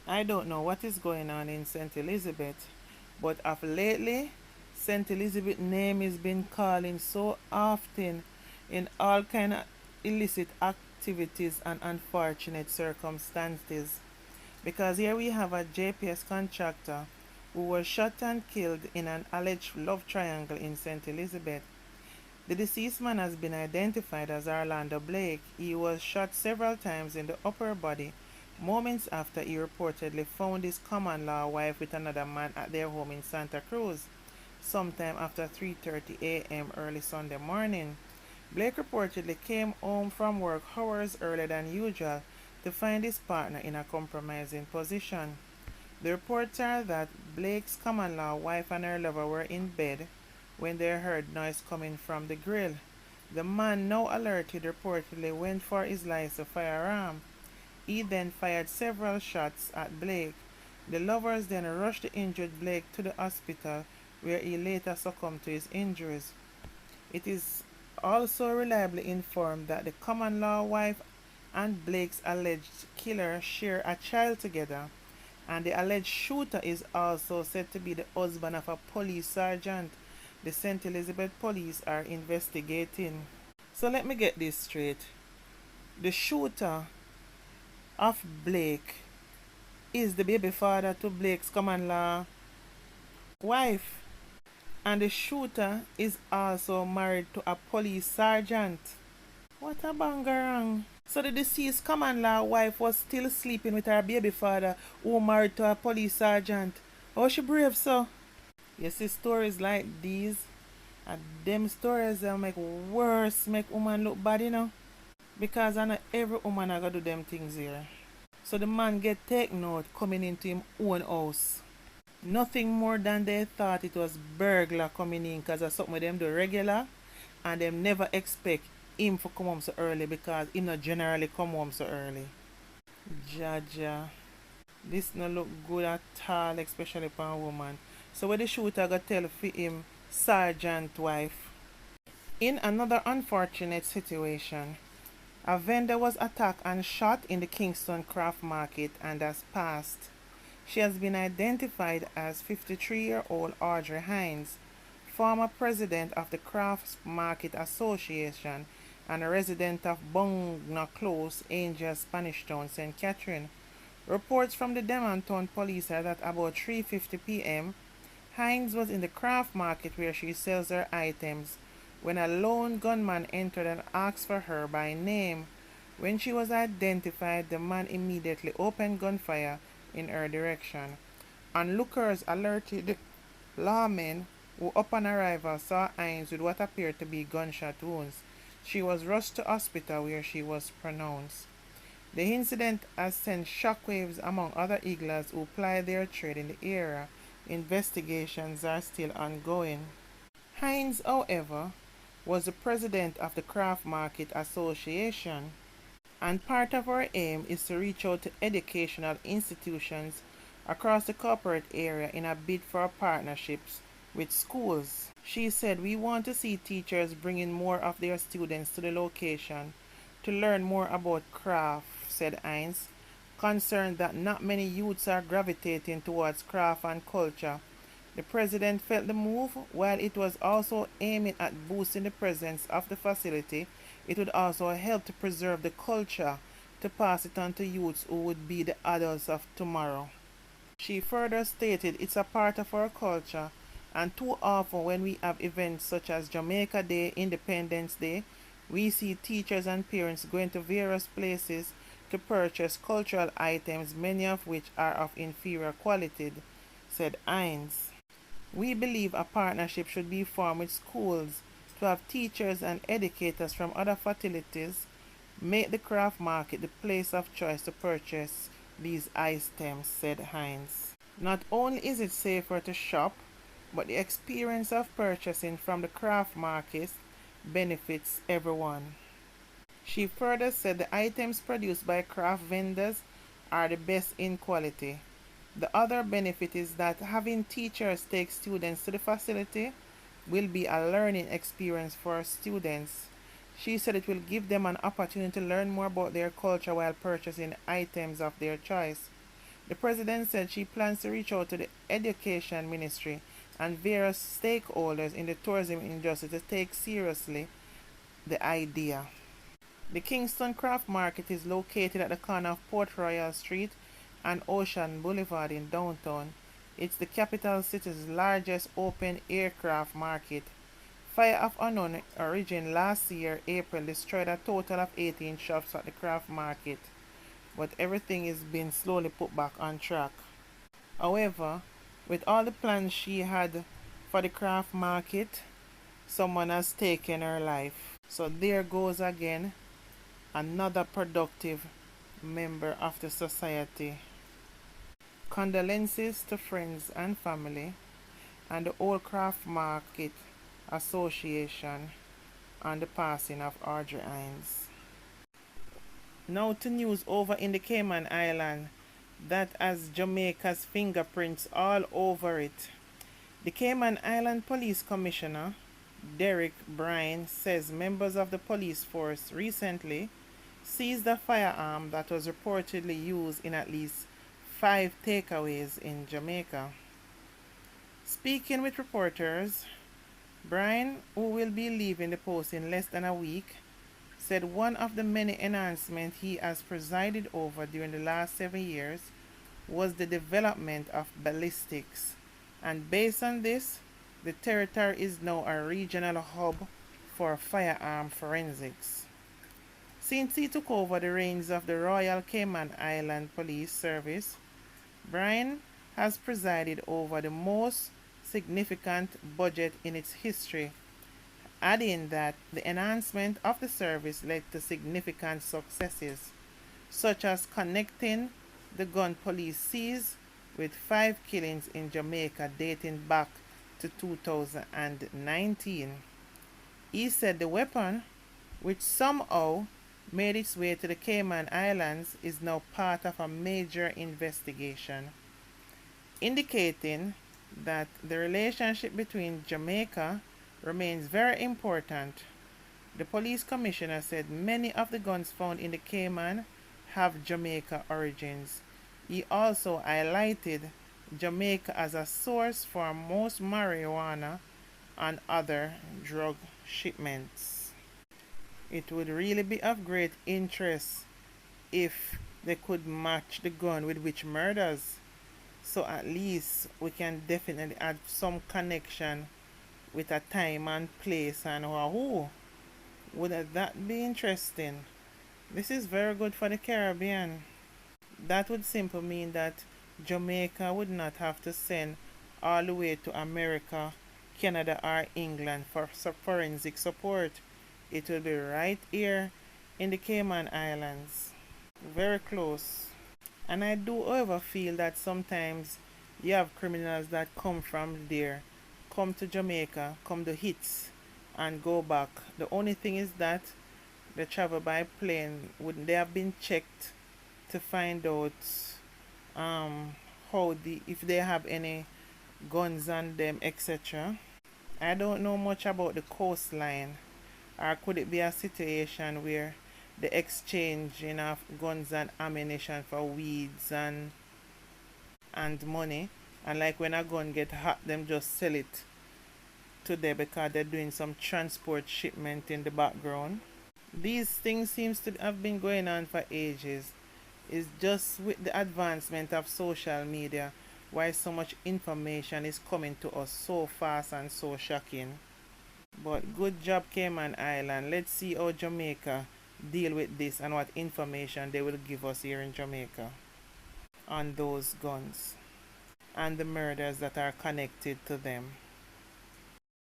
I don't know what is going on in St. Elizabeth, but of lately, St. Elizabeth name is been calling so often in all kind of illicit activities and unfortunate circumstances. Because here we have a JPS contractor who was shot and killed in an alleged love triangle in St. Elizabeth. The deceased man has been identified as Orlando Blake. He was shot several times in the upper body moments after he reportedly found his common-law wife with another man at their home in Santa Cruz, sometime after 3:30 a.m. early Sunday morning. Blake reportedly came home from work hours earlier than usual to find his partner in a compromising position. The reports are that Blake's common-law wife and her lover were in bed when they heard noise coming from the grill. The man, now alerted, reportedly went for his license firearm. He then fired several shots at Blake. The lovers then rushed the injured Blake to the hospital where he later succumbed to his injuries. It is also reliably informed that the common-law wife and Blake's alleged killer share a child together, and the alleged shooter is also said to be the husband of a police sergeant. The St. Elizabeth police are investigating. So let me get this straight. The shooter of Blake is the baby father to Blake's common-law wife, and the shooter is also married to a police sergeant. What a bangarang. So the deceased common-law wife was still sleeping with her baby father who married to a police sergeant. Oh, she brave so. You see stories like these, and them stories that make worse, make woman look bad, Because I know every woman I gotta do them things here. So the man get taken out coming into him own house. Nothing more than they thought it was burglar coming in, because that's something them do regular, and them never expect him to come home so early because he not generally come home so early. Jaja. This no look good at all, especially for a woman. So what the shooter got tell for him sergeant wife. In another unfortunate situation, a vendor was attacked and shot in the Kingston Craft Market and has passed. She has been identified as 53-year-old Audrey Hines, former president of the Craft Market Association and a resident of Bungna Close, Angel, Spanish Town, St. Catherine. Reports from the Banton police are that about 3:50 p.m., Hines was in the craft market where she sells her items when a lone gunman entered and asked for her by name. When she was identified, the man immediately opened gunfire in her direction. Onlookers alerted lawmen who upon arrival saw Hines with what appeared to be gunshot wounds. She was rushed to hospital where she was pronounced. The incident has sent shockwaves among other eaglers who ply their trade in the area. Investigations are still ongoing. Hines, however, was the president of the Craft Market Association, and part of our aim is to reach out to educational institutions across the corporate area in a bid for partnerships with schools. She said, "We want to see teachers bringing more of their students to the location to learn more about craft," said Hines, concerned that not many youths are gravitating towards craft and culture. The president felt the move, while it was also aiming at boosting the presence of the facility, it would also help to preserve the culture to pass it on to youths who would be the adults of tomorrow. She further stated, "It's a part of our culture, and too often when we have events such as Jamaica Day, Independence Day, we see teachers and parents going to various places to purchase cultural items, many of which are of inferior quality," said Hines. "We believe a partnership should be formed with schools to have teachers and educators from other facilities make the craft market the place of choice to purchase these items," said Hines. "Not only is it safer to shop, but the experience of purchasing from the craft markets benefits everyone." She further said the items produced by craft vendors are the best in quality. The other benefit is that having teachers take students to the facility will be a learning experience for students. She said it will give them an opportunity to learn more about their culture while purchasing items of their choice. The president said she plans to reach out to the education ministry and various stakeholders in the tourism industry to take seriously the idea. The Kingston Craft Market is located at the corner of Port Royal Street and Ocean Boulevard in downtown. It's the capital city's largest open aircraft market. Fire of unknown origin last year, April, destroyed a total of 18 shops at the craft market, but everything is being slowly put back on track. However, with all the plans she had for the craft market, someone has taken her life. So there goes again another productive member of the society. Condolences to friends and family and the Old Craft Market Association on the passing of Audrey Hines. Now to news over in the Cayman Island that has Jamaica's fingerprints all over it. The Cayman Island Police Commissioner Derek Bryan says members of the police force recently seized a firearm that was reportedly used in at least 5 takeaways in Jamaica. Speaking with reporters, Bryan, who will be leaving the post in less than a week, said one of the many enhancements he has presided over during the last 7 years was the development of ballistics, and based on this, the territory is now a regional hub for firearm forensics. Since he took over the reins of the Royal Cayman Island Police Service, Bryan has presided over the most significant budget in its history, adding that the enhancement of the service led to significant successes, such as connecting the gun police seized with 5 killings in Jamaica dating back to 2019. He said the weapon, which somehow made its way to the Cayman Islands, is now part of a major investigation, indicating that the relationship between Jamaica remains very important. The police commissioner said many of the guns found in the Cayman have Jamaica origins. He also highlighted Jamaica as a source for most marijuana and other drug shipments. It would really be of great interest if they could match the gun with which murders, so at least we can definitely add some connection with a time and place and who. Wouldn't that be interesting? This is very good for the Caribbean. That would simply mean that Jamaica would not have to send all the way to America, Canada, or England for forensic support. It will be right here in the Cayman Islands. Very close. And I do, however, feel that sometimes you have criminals that come from there, come to Jamaica, come to hits, and go back. The only thing is that they travel by plane. Wouldn't they have been checked to find out if they have any guns on them, etc.? I don't know much about the coastline. Or could it be a situation where the exchanging of guns and ammunition for weeds and money, and like when a gun get hot, them just sell it to them because they're doing some transport shipment in the background? These things seems to have been going on for ages. It's just with the advancement of social media why so much information is coming to us so fast and so shocking. But good job, Cayman Island. Let's see how Jamaica deal with this and what information they will give us here in Jamaica on those guns and the murders that are connected to them.